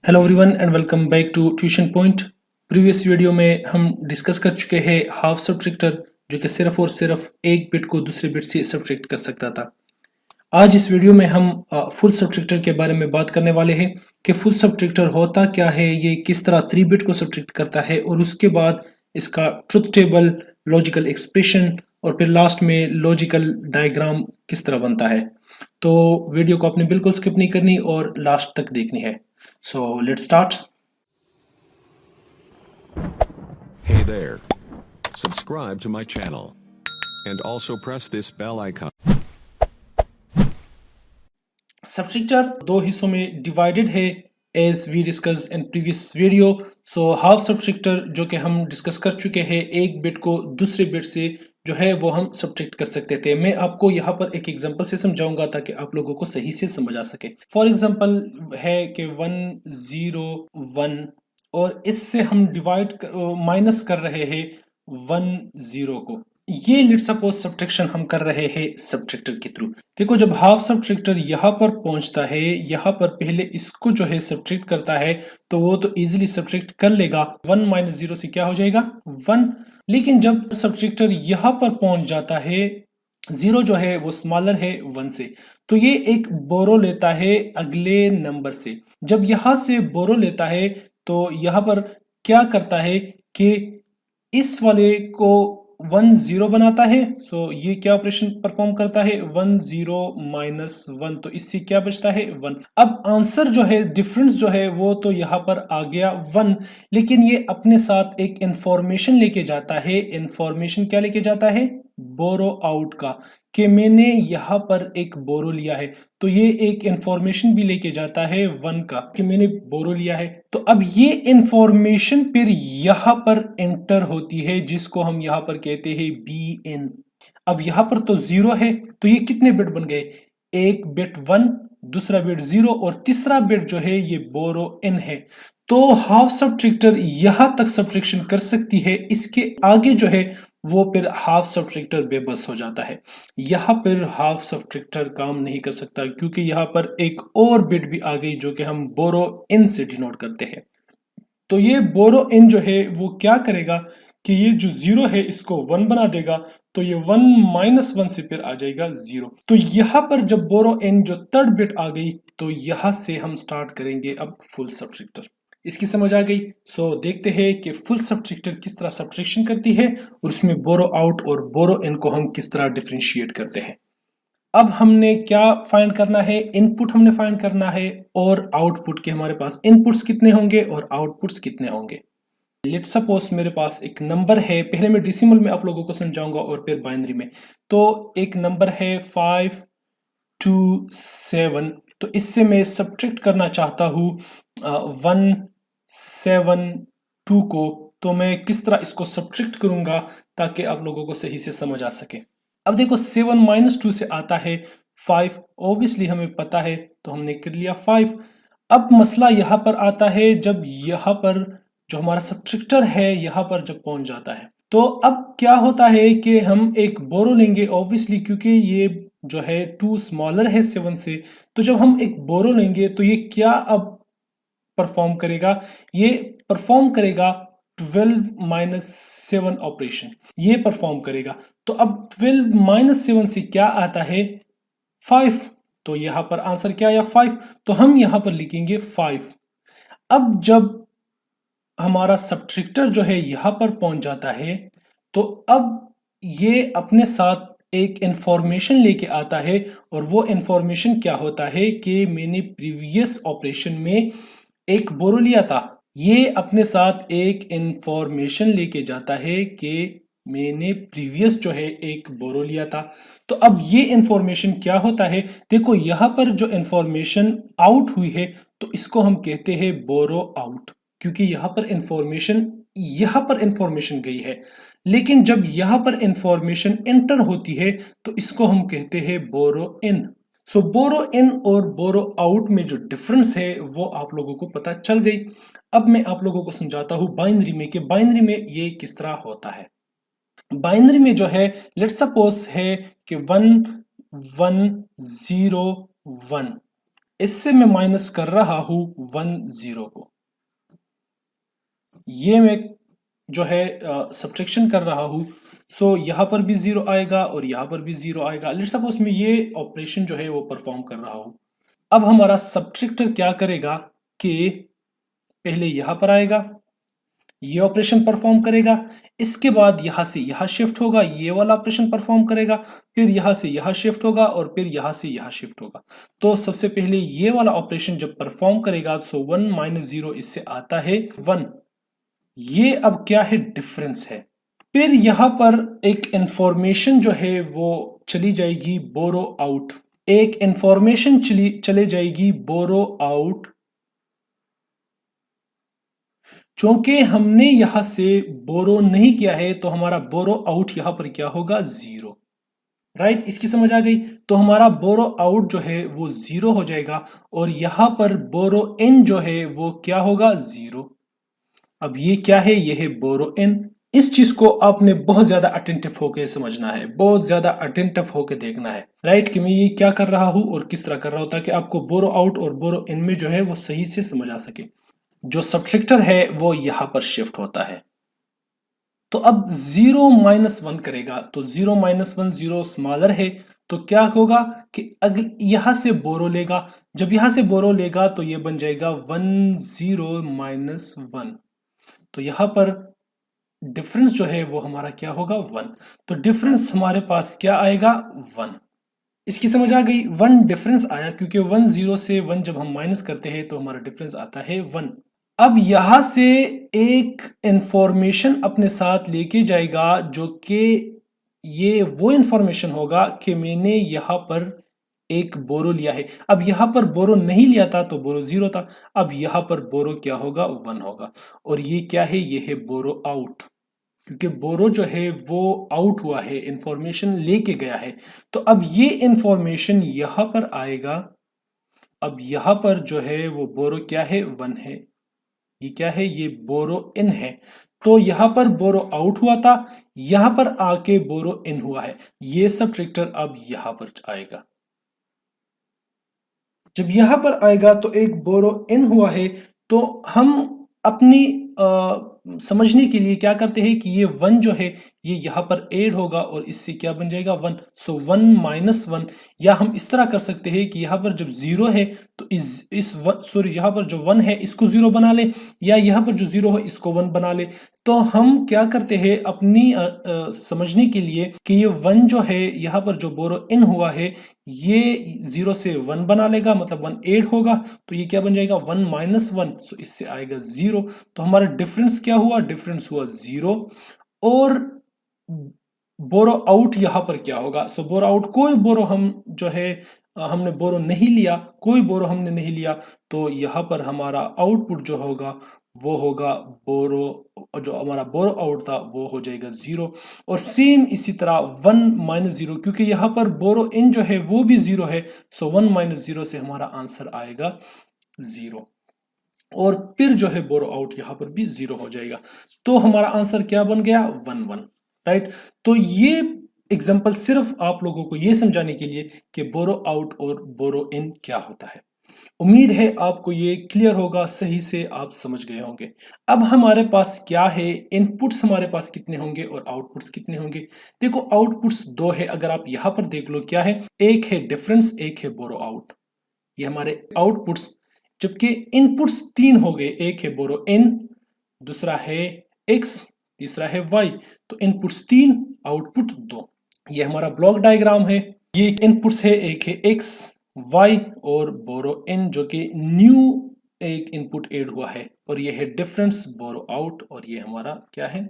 Hello everyone and welcome back to tuition point. Previous video में हम discuss कर चुके हैं हाफ सब्ट्रैक्टर जो कि सिर्फ और सिर्फ एक बिट को दूसरे बिट से सब्ट्रैक्ट कर सकता था। आज इस वीडियो में हम फुल सब्ट्रैक्टर के बारे में बात करने वाले हैं कि फुल सब्ट्रैक्टर होता क्या है, ये किस तरह 3 बिट को सब्ट्रैक्ट करता है और उसके बाद इसका ट्रुथ टेबल, लॉजिकल एक्सप्रेशन और फिर लास्ट में लॉजिकल डायग्राम किस तरह बनता है। तो वीडियो को आपने बिल्कुल स्किप नहीं करनी और लास्ट तक देखनी है। So let's start. Hey there. Subscribe to my channel. And also press this bell icon. Subtractor दो हिस्सों में डिवाइडेड है as we discuss in previous video. So half subtractor जो कि हम डिस्कस कर चुके हैं, एक बिट को दूसरे बिट से जो है वो हम सब्ट्रैक्ट कर सकते थे। मैं आपको यहाँ पर एक एग्जांपल से समझाऊंगा ताकि आप लोगों को सही से समझ आ सके। फॉर एग्जांपल है कि 101 और इससे हम डिवाइड माइनस कर रहे हैं 10 को। ये लेट्स सपोज सब्ट्रैक्शन हम कर रहे हैं सब्ट्रैक्टर के थ्रू। देखो, जब हाफ सब्ट्रैक्टर यहाँ पर पहुंचता है, यहाँ पर पहले इसको जो है सब्ट्रैक्ट करता है तो वो तो इजीली सब्ट्रैक्ट कर लेगा। 1 माइनस 0 से क्या हो जाएगा 1। लेकिन जब सब्ट्रैक्टर यहाँ पर पहुंच जाता है, 0 जो है वो स्मॉलर है 1 से, तो ये एक बोरो लेता है अगले नंबर से। जब यहाँ से बोरो लेता है तो यहाँ पर क्या करता है कि इस वाले को 10 बनाता है। सो ये क्या ऑपरेशन परफॉर्म करता है 10 माइनस 1, तो इससे क्या बचता है 1। अब आंसर जो है, डिफरेंस जो है वो तो यहाँ पर आ गया 1, लेकिन ये अपने साथ एक इंफॉर्मेशन लेके जाता है। इंफॉर्मेशन क्या लेके जाता है, बोरो आउट का, कि मैंने यहाँ पर एक बोरो लिया है। तो ये एक इंफॉर्मेशन भी लेके जाता है 1 का कि मैंने बोरो लिया है। तो अब ये इंफॉर्मेशन फिर यहाँ पर एंटर होती है जिसको हम यहाँ पर कहते हैं BN। अब यहाँ पर तो 0 है, तो ये कितने बिट बन गए, एक बिट 1, दूसरा बिट 0 और तीसरा बिट जो है ये बोरो n है। तो हाफ सब्ट्रैक्टर यहां तक सब्ट्रैक्शन कर सकती है, इसके आगे जो है वो फिर हाफ सब्ट्रैक्टर बेबस हो जाता है। यहाँ पर हाफ सब्ट्रैक्टर काम नहीं कर सकता क्योंकि यहाँ पर एक और बिट भी आ गई जो कि हम बोरो इन से डिनोट करते हैं। तो ये बोरो इन जो है वो क्या करेगा कि ये जो 0 है इसको 1 बना देगा, तो ये 1 माइनस 1 से फिर आ जाएगा 0। तो यहाँ पर जब बोरो इन जो थर्ड बिट आ गई तो यहाँ से हम स्टार्ट करेंगे अब फुल सब्ट्रैक्टर। इसकी समझ आ गई। सो देखते हैं कि फुल सब्ट्रैक्टर किस तरह सब्ट्रैक्शन करती है और उसमें बोरो आउट और बोरो इन को हम किस तरह डिफरेंशिएट करते हैं। अब हमने क्या फाइंड करना है, इनपुट हमने फाइंड करना है और आउटपुट के हमारे पास इनपुट्स कितने होंगे और आउटपुट्स कितने होंगे। लेट्स सपोज मेरे पास एक नंबर है, पहले मैं डेसिमल में आप लोगों को समझाऊंगा और फिर बाइनरी में। तो एक नंबर है 527, तो इससे मैं सब्ट्रैक्ट करना चाहता हूँ 172 को। तो मैं किस तरह इसको सब्ट्रैक्ट करूंगा ताकि आप लोगों को सही से समझ आ सके। अब देखो 7 माइनस 2 से आता है 5, ऑब्वियसली हमें पता है तो हमने कर लिया 5। अब मसला यहाँ पर आता है जब यहाँ पर जो हमारा सब्ट्रैक्टर है यहाँ पर जब पहुंच जाता है, तो अब क्या होता है कि हम एक बोरो लेंगे ऑब्वियसली, क्योंकि ये जो है 2 स्मॉलर है 7 से। तो जब हम एक बोरो लेंगे तो ये क्या अब परफॉर्म करेगा, ये परफॉर्म करेगा 12 माइनस 7 ऑपरेशन, ये परफॉर्म करेगा। तो अब 12 माइनस 7 से क्या आता है 5, तो यहां पर आंसर क्या आया 5, तो हम यहां पर लिखेंगे 5। अब जब हमारा सब्ट्रैक्टर जो है यहां पर पहुंच जाता है तो अब ये अपने साथ एक इंफॉर्मेशन लेके आता है और वो इंफॉर्मेशन क्या होता है कि मैंने प्रीवियस ऑपरेशन में एक बोरो लिया था। ये अपने साथ एक इंफॉर्मेशन लेके जाता है कि मैंने प्रीवियस जो है एक बोरो लिया था। तो अब ये इंफॉर्मेशन क्या होता है, देखो यहाँ पर जो इंफॉर्मेशन आउट हुई है तो इसको हम कहते हैं बोरो आउट, क्योंकि यहाँ पर इंफॉर्मेशन गई है। लेकिन जब यहाँ पर इंफॉर्मेशन एंटर होती है तो इसको हम कहते हैं बोरो इन। सो बोरो इन और बोरो आउट में जो डिफरेंस है वो आप लोगों को पता चल गई। अब मैं आप लोगों को समझाता हूं बाइनरी में कि बाइनरी में ये किस तरह होता है। बाइनरी में जो है लेट्स सपोज है कि 1101, इससे मैं माइनस कर रहा हूं 1 0 को, ये मैं जो है सब्ट्रैक्शन कर रहा हूं। सो यहां पर भी 0 आएगा और यहां पर भी 0 आएगा। लेट्स सपोज मैं ये ऑपरेशन जो है वो परफॉर्म कर रहा हूं। अब हमारा सब्ट्रैक्टर क्या करेगा कि पहले यहां पर आएगा, ये ऑपरेशन परफॉर्म करेगा, इसके बाद यहां से यहां शिफ्ट होगा, ये वाला ऑपरेशन परफॉर्म करेगा, फिर यहां से यहां शिफ्ट होगा और फिर यहां से यहां शिफ्ट होगा। तो सबसे पहले ये वाला ऑपरेशन जब परफॉर्म करेगा तो 1 माइनस 0 इससे आता है 1। ये अब क्या है, डिफरेंस है। फिर यहां पर एक इंफॉर्मेशन जो है वो चली जाएगी बोरो आउट, एक इंफॉर्मेशन चले जाएगी बोरो आउट, क्योंकि हमने यहां से बोरो नहीं किया है तो हमारा बोरो आउट यहां पर क्या होगा, 0। राइट, इसकी समझ आ गई। तो हमारा बोरो आउट जो है वो 0 हो जाएगा और यहां पर बोरो इन जो है वो क्या होगा, 0। अब ये क्या है, ये है बोरो इन। इस चीज को आपने बहुत ज्यादा अटेंटिव होकर समझना है, बहुत ज्यादा अटेंटिव होकर देखना है। राइट, कि मैं ये क्या कर रहा हूं और किस तरह कर रहा हूं, ताकि आपको बोरो आउट और बोरो इन में जो है वो सही से समझ आ सके। जो सब्ट्रैक्टर है वो यहां पर शिफ्ट होता है। तो अब 0 माइनस 1 करेगा तो 0 माइनस 1 0 स्मॉलर है, तो क्या होगा कि अगर यहां से बोरो लेगा, जब यहां से बोरो लेगा तो ये बन जाएगा 1 0 माइनस 1। तो यहां पर डिफरेंस जो है वो हमारा क्या होगा, 1। तो डिफरेंस हमारे पास क्या आएगा, 1। इसकी समझ आ गई। 1 डिफरेंस आया क्योंकि 1 0 से 1 जब हम माइनस करते हैं तो हमारा डिफरेंस आता है 1। अब यहां से एक इंफॉर्मेशन अपने साथ लेके जाएगा जो कि ये वो इंफॉर्मेशन होगा कि मैंने यहां पर एक बोरो लिया है। अब यहां पर बोरो नहीं लिया था तो बोरो 0 था, अब यहां पर बोरो क्या होगा, 1 होगा। और ये क्या है, ये है बोरो आउट, क्योंकि बोरो जो है वो आउट हुआ है, इंफॉर्मेशन लेके गया है। तो अब ये इंफॉर्मेशन यहां पर आएगा। अब यहां पर जो है वो बोरो क्या है, 1 है। ये क्या है, ये बोरो इन है। तो यहां पर बोरो आउट हुआ था, यहां पर आके बोरो इन हुआ है। ये सब्ट्रैक्टर अब यहां पर आएगा। जब यहां पर आएगा तो एक बोरो इन हुआ है। तो हम अपनी समझने के लिए क्या करते हैं कि ये 1 जो है ये यहां पर ऐड होगा और इससे क्या बन जाएगा, 1। सो 1 माइनस 1, या हम इस तरह कर सकते हैं कि यहां पर जब 0 है तो इस सॉरी यहां पर जो 1 है इसको 0 बना ले, या यहां पर जो 0 है इसको 1 बना ले। तो हम क्या करते हैं अपनी समझने के लिए कि ये 1 जो है यहां पर जो बोरो इन हुआ है ये 0 से 1 बना लेगा, मतलब 1 ऐड होगा। तो ये क्या बन जाएगा, 1 माइनस 1, सो इससे आएगा 0। तो हमारा डिफरेंस क्या हुआ, डिफरेंस हुआ 0। और बोरो आउट यहां पर क्या होगा, सो बोरो आउट, कोई बोरो हम जो है हमने बोरो नहीं लिया, कोई बोरो हमने नहीं लिया, तो यहां पर हमारा आउटपुट जो होगा वो होगा बोरो, जो हमारा बोरो आउट था वो हो जाएगा 0। और सेम इसी तरह 1 माइनस 0, क्योंकि यहां पर बोरो इन जो है वो भी 0 है, सो 1 माइनस 0 से हमारा आंसर आएगा 0। और फिर जो है बोरो आउट यहां पर भी 0 हो जाएगा। तो हमारा आंसर क्या बन गया, 1 1। राइट, तो ये एग्जांपल सिर्फ आप लोगों को ये समझाने के लिए कि बोरो आउट और बोरो इन क्या होता है। उम्मीद है आपको ये क्लियर होगा, सही से आप समझ गए होंगे। अब हमारे पास क्या है, इनपुट्स हमारे पास कितने होंगे और आउटपुट्स कितने होंगे। देखो आउटपुट्स 2 है, अगर आप यहां पर देख लो क्या है, एक है डिफरेंस, एक है बोरो आउट, ये हमारे आउटपुट्स। जबकि इनपुट्स 3 हो गए, एक है बोरो इन, दूसरा है एक्स, तीसरा है वाई। तो इनपुट्स 3, आउटपुट 2। ये हमारा ब्लॉक डायग्राम है। ये इनपुट्स है, एक है एक्स, वाई और बोरो इन, जो कि न्यू एक इनपुट ऐड हुआ है। और ये है डिफरेंस, बोरो आउट, और ये हमारा क्या है,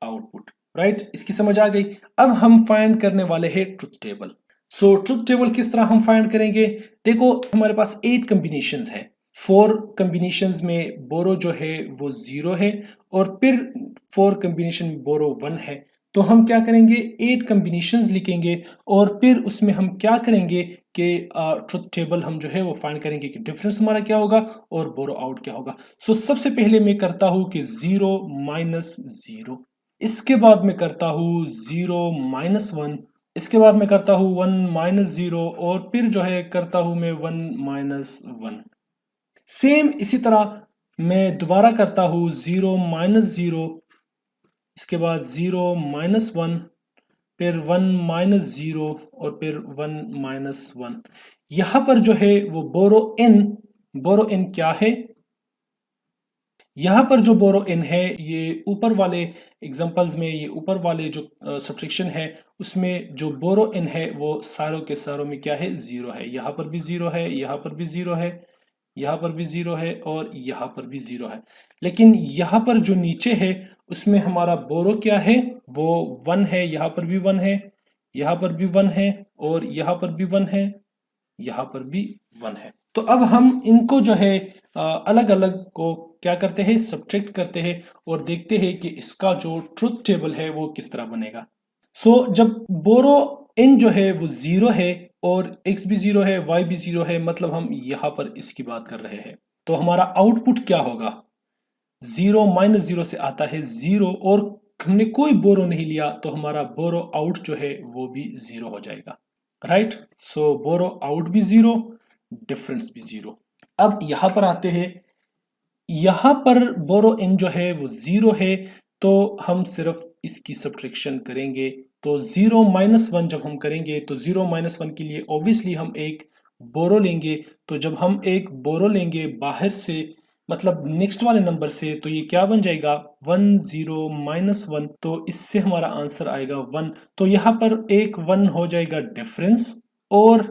आउटपुट। राइट, इसकी समझ आ गई। अब हम फाइंड करने वाले हैं ट्रुथ टेबल। सो ट्रुथ टेबल किस तरह हम फाइंड करेंगे, देखो हमारे पास 8 कॉम्बिनेशंस है। 4 कॉम्बिनेशंस में बोरो जो है वो 0 है, और फिर 4 कॉम्बिनेशन में बोरो 1 है। तो हम क्या करेंगे, 8 कॉम्बिनेशंस लिखेंगे और फिर उसमें हम क्या करेंगे कि ट्रुथ टेबल हम जो है वो फाइंड करेंगे कि डिफरेंस हमारा क्या होगा और बोरो आउट क्या होगा। सो सबसे पहले मैं करता हूं कि 0 माइनस 0, इसके बाद मैं करता हूं 0 माइनस 1, इसके बाद मैं करता हूँ 1 माइनस 0 और फिर जो है करता हूँ मैं 1 माइनस 1। सेम इसी तरह मैं दोबारा करता हूँ 0 माइनस 0, इसके बाद 0 माइनस 1, फिर 1 माइनस 0 और फिर 1 माइनस 1। यहाँ पर जो है वो बोरो इन क्या है? यहाँ पर जो बोरो इन है ये ऊपर वाले एग्जांपल्स में, ये ऊपर वाले जो सब्ट्रैक्शन है उसमें जो बोरो इन है वो सारों के सारों में क्या है? जीरो है। यहाँ पर भी जीरो है, यहाँ पर भी जीरो है, यहाँ पर भी जीरो है और यहाँ पर भी जीरो है। लेकिन यहाँ पर जो नीचे है उसमें हमारा बोरो क्या है? वो 1 है। यहाँ पर भी 1 है, यहाँ पर भी 1 है और यहाँ पर भी 1 है, यहाँ पर भी 1 है। तो अब हम इनको जो है अलग अलग को क्या करते हैं? सब्ट्रैक्ट करते हैं और देखते हैं कि इसका जो ट्रुथ टेबल है वो किस तरह बनेगा। जब बोरो इन जो है वो जीरो है और x भी जीरो है, y भी जीरो है, मतलब हम यहाँ पर इसकी बात कर रहे हैं, तो हमारा आउटपुट क्या होगा? 0 माइनस 0 से आता है 0 और हमने कोई बोरो नहीं लिया तो हमारा बोरो आउट जो है वो भी 0 हो जाएगा। राइट? बोरो आउट भी 0, डिफरेंस भी 0। अब यहां पर आते हैं, यहां पर बोरो इन जो है वो 0 है तो हम सिर्फ इसकी सब्ट्रैक्शन करेंगे। तो 0 माइनस 1 जब हम करेंगे तो 0 माइनस 1 के लिए ऑब्वियसली हम एक बोरो लेंगे। तो जब हम एक बोरो लेंगे बाहर से, मतलब नेक्स्ट वाले नंबर से, तो ये क्या बन जाएगा? 1 0 माइनस 1, तो इससे हमारा आंसर आएगा 1। तो यहाँ पर एक 1 हो जाएगा डिफरेंस और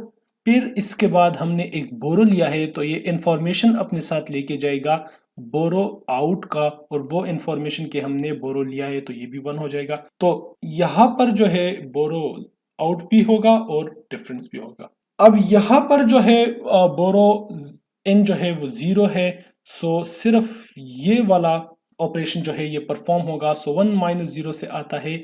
फिर इसके बाद हमने एक बोरो लिया है तो ये इंफॉर्मेशन अपने साथ लेके जाएगा बोरो आउट का, और वो इंफॉर्मेशन के हमने बोरो लिया है तो ये भी 1 हो जाएगा। तो यहाँ पर जो है बोरो आउट भी होगा और डिफरेंस भी होगा। अब यहाँ पर जो है बोरो इन जो है वो 0 है, सिर्फ ये वाला ऑपरेशन जो है ये परफॉर्म होगा। 1 माइनस 0 से आता है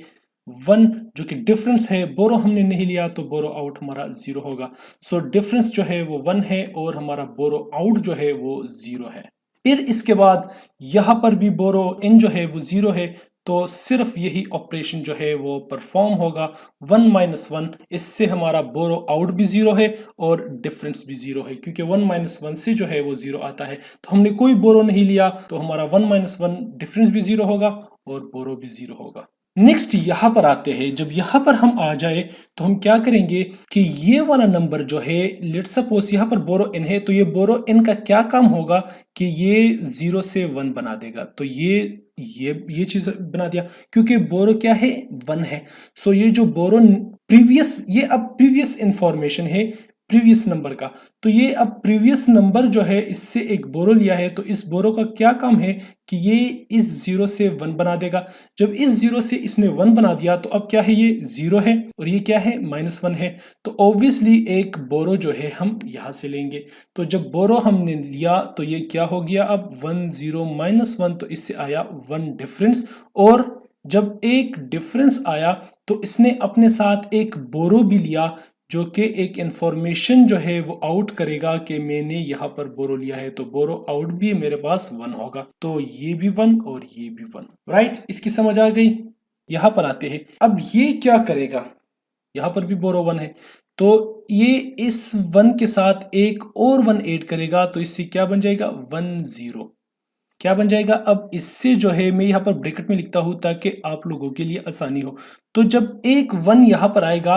1 जो कि डिफरेंस है, बोरो हमने नहीं लिया तो बोरो आउट हमारा 0 होगा। डिफरेंस जो है वो 1 है और हमारा बोरो आउट जो है वो 0 है। फिर इसके बाद यहाँ पर भी बोरो इन जो है वो 0 है तो सिर्फ यही ऑपरेशन जो है वो परफॉर्म होगा। 1 माइनस 1, इससे हमारा बोरो आउट भी 0 है और डिफरेंस भी 0 है, क्योंकि 1 माइनस 1 से जो है वो 0 आता है। तो हमने कोई बोरो नहीं लिया तो हमारा 1 माइनस 1 डिफरेंस भी 0 होगा और बोरो भी 0 होगा। नेक्स्ट यहाँ पर आते हैं, जब यहाँ पर हम आ जाए तो हम क्या करेंगे कि ये वाला नंबर जो है, लेट्स सपोज यहाँ पर बोरो इन है, तो ये बोरो इन का क्या काम होगा कि ये 0 से 1 बना देगा। तो ये चीज बना दिया, क्योंकि बोरो क्या है? 1 है। ये जो बोरो प्रीवियस, ये अब प्रीवियस इंफॉर्मेशन है प्रीवियस नंबर का, तो ये अब प्रीवियस नंबर जो है इससे एक बोरो लिया है, तो इस बोरो का क्या काम है कि ये इस 0 से 1 बना देगा। जब इस 0 से इसने 1 बना दिया तो अब क्या है? ये 0 है और ये क्या है? माइनस 1 है। तो ऑब्वियसली एक बोरो जो है हम यहां से लेंगे। तो जब बोरो हमने लिया तो ये क्या हो गया? अब 1 0 माइनस 1, तो इससे आया 1 डिफरेंस, और जब एक डिफरेंस आया तो इसने अपने साथ एक बोरो भी लिया जो कि एक इंफॉर्मेशन जो है वो आउट करेगा कि मैंने यहाँ पर बोरो लिया है। तो बोरो आउट भी मेरे पास 1 होगा। तो ये भी 1 और ये भी 1। राइट? इसकी समझ आ गई? यहाँ पर आते हैं, अब ये क्या करेगा? यहाँ पर भी बोरो 1 है तो ये इस 1 के साथ एक और 1 ऐड करेगा, तो इससे क्या बन जाएगा? 1 0। क्या बन जाएगा? अब इससे जो है मैं यहाँ पर ब्रैकेट में लिखता हूं ताकि आप लोगों के लिए आसानी हो। तो जब एक 1 यहाँ पर आएगा,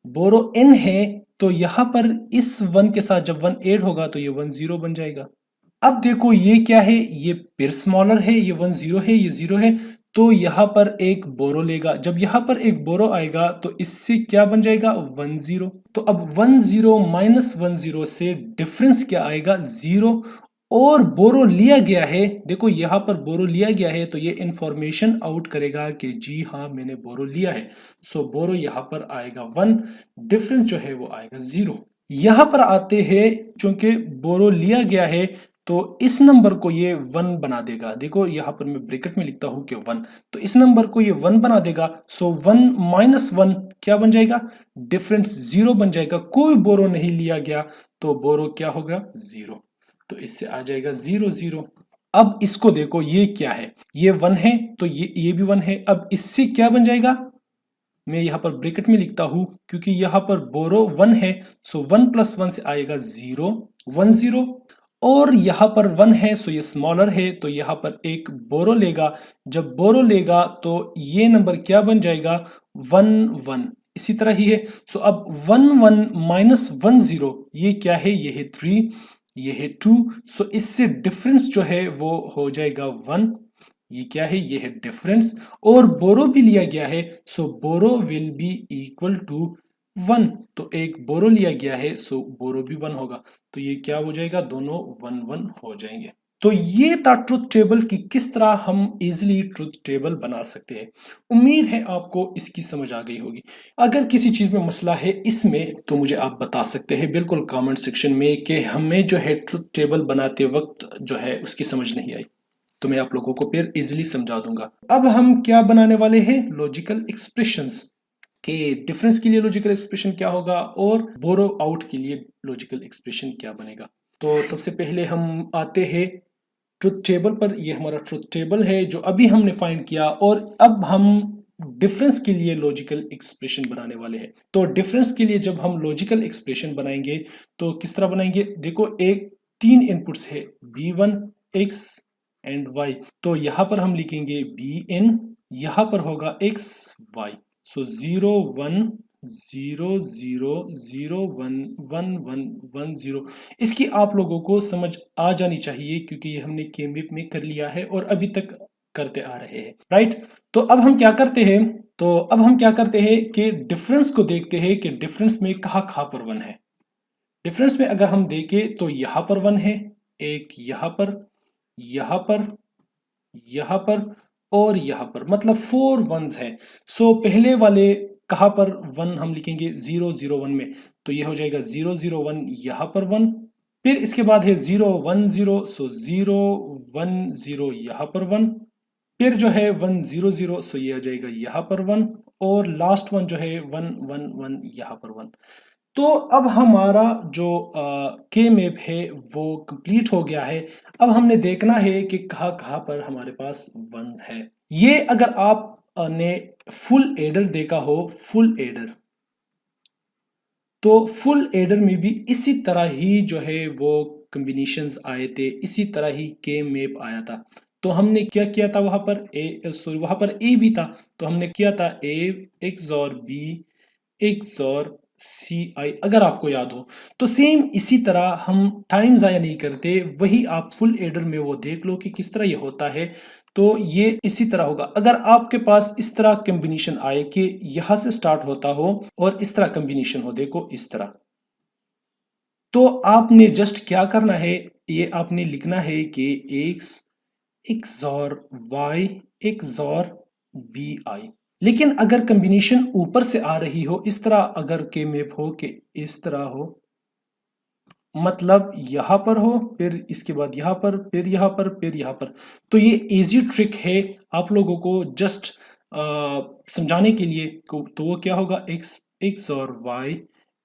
बोरो इन है, तो यहां पर इस 1 के साथ जब 1 ऐड होगा तो ये 1 0 बन जाएगा। अब देखो ये क्या है? ये फिर स्मॉलर है, ये 1 0 है, ये 0 है, तो यहां पर एक बोरो लेगा। जब यहां पर एक बोरो आएगा तो इससे क्या बन जाएगा? 1 0। तो अब 1 0 माइनस 1 0 से डिफरेंस क्या आएगा? 0। और बोरो लिया गया है, देखो यहां पर बोरो लिया गया है तो ये इंफॉर्मेशन आउट करेगा कि जी हाँ मैंने बोरो लिया है। बोरो यहां पर आएगा 1, डिफरेंस जो है वो आएगा 0। यहां पर आते हैं, चूंकि बोरो लिया गया है तो इस नंबर को ये 1 बना देगा। देखो यहां पर मैं ब्रैकेट में लिखता हूं कि 1, तो इस नंबर को ये 1 बना देगा। 1 माइनस 1 क्या बन जाएगा? डिफरेंस 0 बन जाएगा। कोई बोरो नहीं लिया गया तो बोरो क्या होगा? 0। तो इससे आ जाएगा 0 0। अब इसको देखो, ये क्या है? ये 1 है तो ये भी 1 है। अब इससे क्या बन जाएगा? मैं यहाँ पर ब्रैकेट में लिखता हूँ क्योंकि यहाँ पर बोरो 1 है, सो 1 प्लस 1 से आएगा 0, 1 0, और यहाँ पर 1 है सो ये स्मॉलर है, तो यहाँ पर एक बोरो लेगा। जब बोरो लेगा तो ये नंबर क्या बन जाएगा, 1 1। इसी तरह ही है, सो अब 1 1 माइनस 1 0 ये क्या है, ये है 3, ये है 2, सो इससे डिफरेंस जो है वो हो जाएगा 1। ये क्या है, ये है डिफरेंस, और बोरो भी लिया गया है, सो बोरो विल बी इक्वल टू 1। तो एक बोरो लिया गया है, सो बोरो भी 1 होगा, तो ये क्या हो जाएगा, दोनों 1 1 हो जाएंगे। तो ये था ट्रुथ टेबल कि किस तरह हम इजीली ट्रुथ टेबल बना सकते हैं। उम्मीद है आपको इसकी समझ आ गई होगी। अगर किसी चीज में मसला है इसमें तो मुझे आप बता सकते हैं बिल्कुल कमेंट सेक्शन में कि हमें जो है ट्रुथ टेबल बनाते वक्त जो है उसकी समझ नहीं आई, तो मैं आप लोगों को फिर इजीली समझा दूंगा। अब हम क्या बनाने वाले हैं, लॉजिकल एक्सप्रेशंस के डिफरेंस के लिए लॉजिकल एक्सप्रेशन क्या होगा और बोरो आउट के लिए लॉजिकल एक्सप्रेशन क्या बनेगा। तो सबसे पहले हम आते हैं ट्रुथ टेबल पर। ये हमारा ट्रुथ टेबल है जो अभी हमने फाइंड किया, और अब हम डिफरेंस के लिए लॉजिकल एक्सप्रेशन बनाने वाले हैं। तो डिफरेंस के लिए जब हम लॉजिकल एक्सप्रेशन बनाएंगे तो किस तरह बनाएंगे, देखो एक 3 इनपुट्स है b1 x एंड y, तो यहां पर हम लिखेंगे bn, यहां पर होगा x y, सो 0 1 0 0 0 1 1 1 1 0। इसकी आप लोगों को समझ आ जानी चाहिए क्योंकि ये हमने केमिप में कर लिया है और अभी तक करते आ रहे हैं, राइट। तो अब हम क्या करते हैं कि डिफरेंस को देखते हैं कि डिफरेंस में कहाँ पर 1 है। डिफरेंस में अगर हम देखें तो यहाँ पर 1 है, एक यहाँ पर, यहाँ पर, यहाँ पर और यहाँ पर, मतलब 4 1s है। सो पहले वाले कहाँ पर 1 हम लिखेंगे, 0 0 1 में, तो ये हो जाएगा 0 0 1, यहाँ पर 1, फिर इसके बाद है 0 1 0, सो 0 1 0 यहाँ पर 1, फिर जो है 1 0 0, सो ये हो जाएगा यहाँ पर 1, और लास्ट वन जो है 1 1 1 यहाँ पर 1। तो अब हमारा जो के मैप है वो कंप्लीट हो गया है। अब हमने देखना है कि कहाँ कहाँ पर हमारे पास 1 है। ये अगर आप ने फुल एडर देखा हो, फुल एडर, तो फुल एडर में भी इसी तरह ही जो है वो कॉम्बिनेशंस आए थे, इसी तरह ही के मैप आया था। तो हमने क्या किया था, वहां पर ए भी था, तो हमने किया था ए XOR B XOR CI, अगर आपको याद हो। तो सेम इसी तरह हम टाइम ज़ाया नहीं करते, वही आप फुल एडर में वो देख लो कि किस तरह ये होता है। तो ये इसी तरह होगा। अगर आपके पास इस तरह कॉम्बिनेशन आए कि यहां से स्टार्ट होता हो और इस तरह कॉम्बिनेशन हो, देखो इस तरह, तो आपने जस्ट क्या करना है, ये आपने लिखना है कि X XOR Y XOR BI। लेकिन अगर कॉम्बिनेशन ऊपर से आ रही हो, इस तरह अगर के मैप हो कि इस तरह हो, मतलब यहां पर हो, फिर इसके बाद यहां पर, फिर यहां पर, फिर यहां पर, तो ये इजी ट्रिक है आप लोगों को जस्ट समझाने के लिए। तो वो क्या होगा, X XOR Y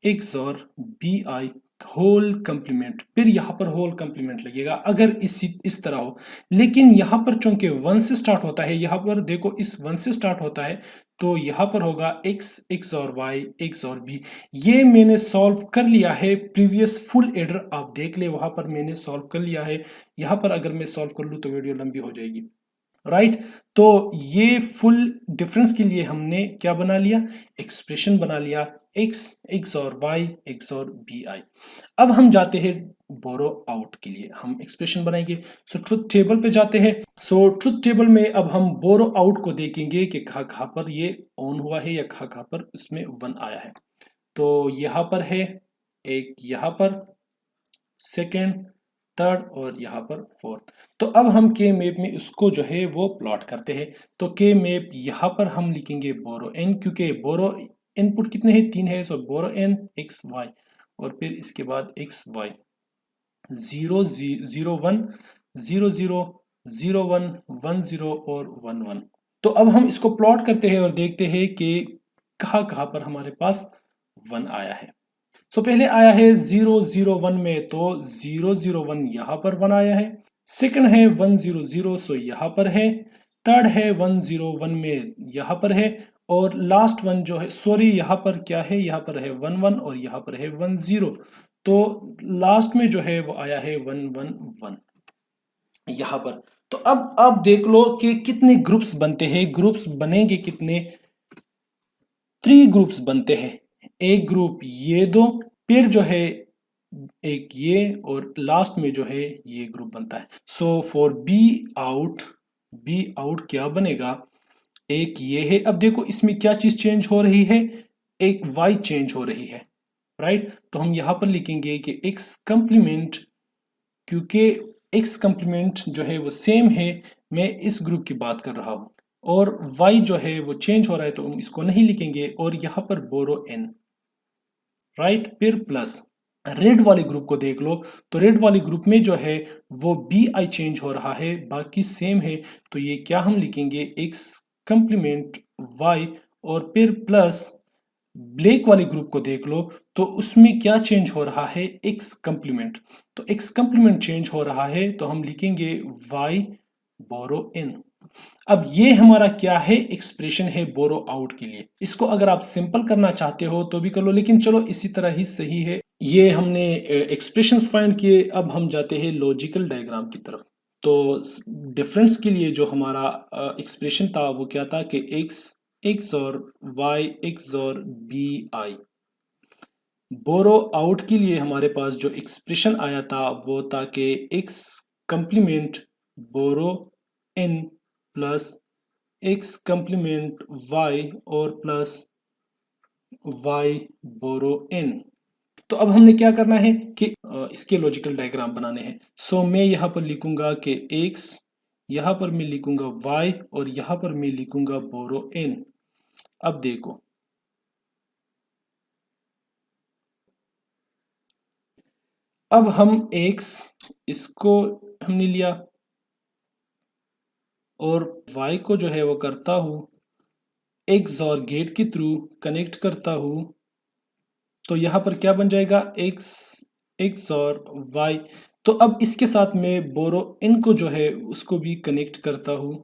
XOR BI whole complement, फिर यहाँ पर होल कंप्लीमेंट लगेगा अगर इस तरह हो। लेकिन यहाँ पर चूंकि 1 से स्टार्ट होता है, यहाँ पर देखो इस 1 से स्टार्ट होता है, तो यहाँ पर होगा X XOR Y XOR B। ये मैंने सॉल्व कर लिया है, प्रीवियस फुल एडर आप देख ले, वहां पर मैंने सॉल्व कर लिया है। यहाँ पर अगर मैं सॉल्व कर लूँ तो वीडियो लंबी हो जाएगी, राइट। तो ये फुल डिफरेंस के लिए हमने क्या बना लिया, एक्सप्रेशन बना लिया, X XOR Y XOR BI। अब हम जाते हैं बोरो आउट के लिए, हम एक्सप्रेशन बनाएंगे। सो ट्रुथ टेबल पे जाते हैं। सो ट्रुथ टेबल में अब हम बोरो आउट को देखेंगे कि कहाँ कहाँ पर ये ऑन हुआ है या कहाँ कहाँ पर इसमें 1 आया है। तो यहाँ पर है एक, यहाँ पर सेकेंड, थर्ड और यहाँ पर फोर्थ। तो अब हम के मैप में इसको जो है वो प्लॉट करते हैं। तो के मैप यहाँ पर हम लिखेंगे बोरो n, क्योंकि बोरो इनपुट कितने हैं, 3 है, सो बोरो n XY, और फिर इसके बाद XY 0 0 1 0 0 0 1 1 0 और 1 1। तो अब हम इसको प्लॉट करते हैं और देखते हैं कि कहाँ कहाँ पर हमारे पास 1 आया है। सो पहले आया है 0 0 1 में, तो 0 0 1 यहाँ पर 1 आया है। सेकंड है 1 0 0, सो यहाँ पर है। थर्ड है 1 0 1 में, यहाँ पर है। और लास्ट वन जो है, सॉरी यहाँ पर क्या है, यहाँ पर है 1 1 और यहाँ पर है 1 0, तो लास्ट में जो है वो आया है 1 1 1 यहाँ पर। तो अब आप देख लो कि कितने ग्रुप्स बनते हैं, ग्रुप्स बनेंगे कितने, 3 ग्रुप्स बनते हैं। एक ग्रुप ये दो, फिर जो है एक ये, और लास्ट में जो है ये ग्रुप बनता है। सो फॉर बी आउट क्या बनेगा, एक ये है। अब देखो इसमें क्या चीज चेंज हो रही है, एक y चेंज हो रही है, राइट। तो हम यहां पर लिखेंगे कि x कंप्लीमेंट, क्योंकि x कंप्लीमेंट जो है वो सेम है, मैं इस ग्रुप की बात कर रहा हूं, और y जो है वो चेंज हो रहा है तो हम इसको नहीं लिखेंगे, और यहां पर बोरो n, राइट। फिर प्लस रेड वाले ग्रुप को देख लो, तो रेड वाले ग्रुप में जो है वो बी आई चेंज हो रहा है, बाकी सेम है, तो ये क्या हम लिखेंगे, एक्स कंप्लीमेंट वाई, और फिर प्लस ब्लैक वाले ग्रुप को देख लो, तो उसमें क्या चेंज हो रहा है, एक्स कंप्लीमेंट, तो एक्स कंप्लीमेंट चेंज हो रहा है, तो हम लिखेंगे वाई बोरो इन। अब ये हमारा क्या है, एक्सप्रेशन है बोरो आउट के लिए। इसको अगर आप सिंपल करना चाहते हो तो भी कर लो, लेकिन चलो इसी तरह ही सही है। ये हमने एक्सप्रेशंस फाइंड किए, अब हम जाते हैं लॉजिकल डायग्राम की तरफ। तो डिफरेंस के लिए जो हमारा एक्सप्रेशन था वो क्या था कि एक्स और वाई एक्स और बी आई। बोरो आउट के लिए हमारे पास जो एक्सप्रेशन आया था वो था कि x complement borrow in plus x complement Y और प्लस वाई बोरो इन। तो अब हमने क्या करना है कि इसके लॉजिकल डायग्राम बनाने हैं। सो मैं यहाँ पर लिखूंगा कि x, यहाँ पर मैं लिखूंगा y, और यहाँ पर मैं लिखूंगा बोरो n। अब देखो, अब हम x इसको हमने लिया, और y को जो है वो करता हूँ x और गेट के थ्रू कनेक्ट करता हूँ, तो यहाँ पर क्या बन जाएगा, x और y। तो अब इसके साथ में बोरो इन को जो है उसको भी कनेक्ट करता हूँ,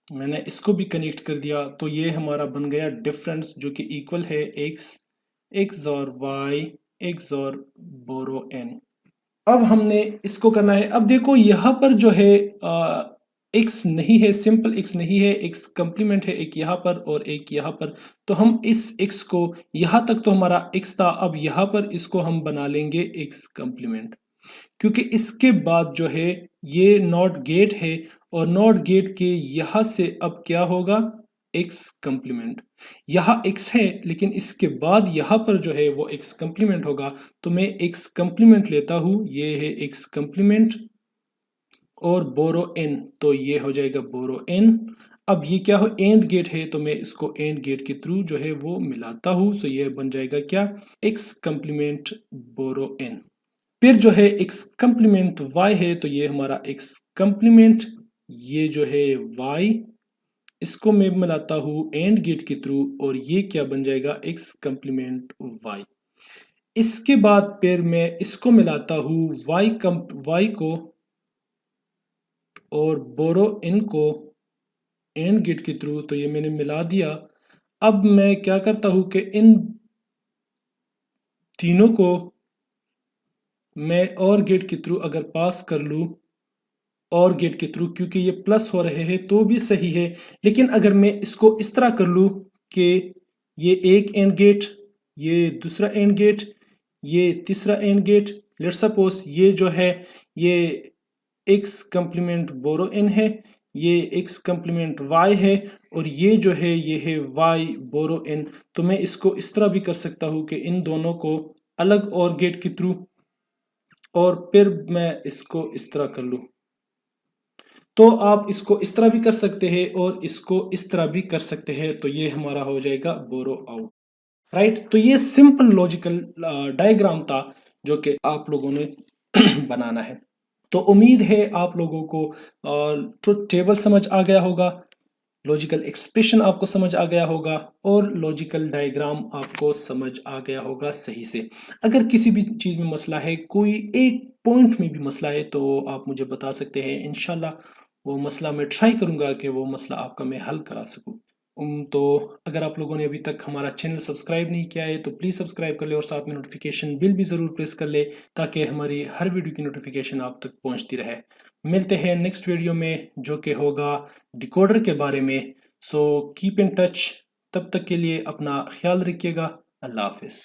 मैंने इसको भी कनेक्ट कर दिया, तो ये हमारा बन गया डिफरेंस जो कि इक्वल है x और y, x और बोरो n। अब हमने इसको करना है। अब देखो यहाँ पर जो है x नहीं है, सिंपल x नहीं है, x कंप्लीमेंट है, एक यहाँ पर और एक यहाँ पर। तो हम इस x को, यहाँ तक तो हमारा x था, अब यहाँ पर इसको हम बना लेंगे x कंप्लीमेंट, क्योंकि इसके बाद जो है ये नॉट गेट है, और नॉट गेट के यहाँ से अब क्या होगा, x कंप्लीमेंट। यहाँ x है लेकिन इसके बाद यहाँ पर जो है वो x कंप्लीमेंट होगा, तो मैं x कंप्लीमेंट लेता हूँ, ये है x कंप्लीमेंट और बोरो n, तो ये हो जाएगा बोरो n। अब ये क्या हो, एंड गेट है, तो मैं इसको एंड गेट के थ्रू जो है वो मिलाता हूँ, सो ये बन जाएगा क्या, x कंप्लीमेंट बोरो n। फिर जो है x कंप्लीमेंट y है, तो ये हमारा x कंप्लीमेंट, ये जो है y, इसको मैं मिलाता हूँ एंड गेट के थ्रू, और ये क्या बन जाएगा, x कंप्लीमेंट y। इसके बाद फिर मैं इसको मिलाता हूँ y को और बोरो इन को एंड गेट के थ्रू, तो ये मैंने मिला दिया। अब मैं क्या करता हूँ कि इन तीनों को मैं और गेट के थ्रू अगर पास कर लूँ, और गेट के थ्रू, क्योंकि ये प्लस हो रहे हैं तो भी सही है, लेकिन अगर मैं इसको इस तरह कर लूँ कि ये एक एंड गेट, ये दूसरा एंड गेट, ये तीसरा एंड गेट, लेट्स सपोज ये जो है ये x कंप्लीमेंट बोरो n है, ये x कंप्लीमेंट y है, और ये जो है ये है y बोरो n। तो मैं इसको इस तरह भी कर सकता हूँ कि इन दोनों को अलग और गेट के थ्रू, और फिर मैं इसको इस तरह कर लूँ। तो आप इसको इस तरह भी कर सकते हैं और इसको इस तरह भी कर सकते हैं, तो ये हमारा हो जाएगा बोरो आउट, राइट। तो ये सिंपल लॉजिकल डायग्राम था जो कि आप लोगों ने बनाना है। तो उम्मीद है आप लोगों को ट्रुथ टेबल समझ आ गया होगा। लॉजिकल एक्सप्रेशन आपको समझ आ गया होगा और लॉजिकल डायग्राम आपको समझ आ गया होगा सही से। अगर किसी भी चीज़ में मसला है, कोई एक पॉइंट में भी मसला है, तो आप मुझे बता सकते हैं। इंशाल्लाह वो मसला मैं ट्राई करूँगा कि वो मसला आपका मैं हल करा सकूँ। तो अगर आप लोगों ने अभी तक हमारा चैनल सब्सक्राइब नहीं किया है तो प्लीज़ सब्सक्राइब कर ले और साथ में नोटिफिकेशन बिल भी ज़रूर प्रेस कर ले, ताकि हमारी हर वीडियो की नोटिफिकेशन आप तक पहुंचती रहे। मिलते हैं नेक्स्ट वीडियो में, जो कि होगा डिकोडर के बारे में। So keep in touch. तब तक के लिए अपना ख्याल रखिएगा। अल्लाह हाफिज़।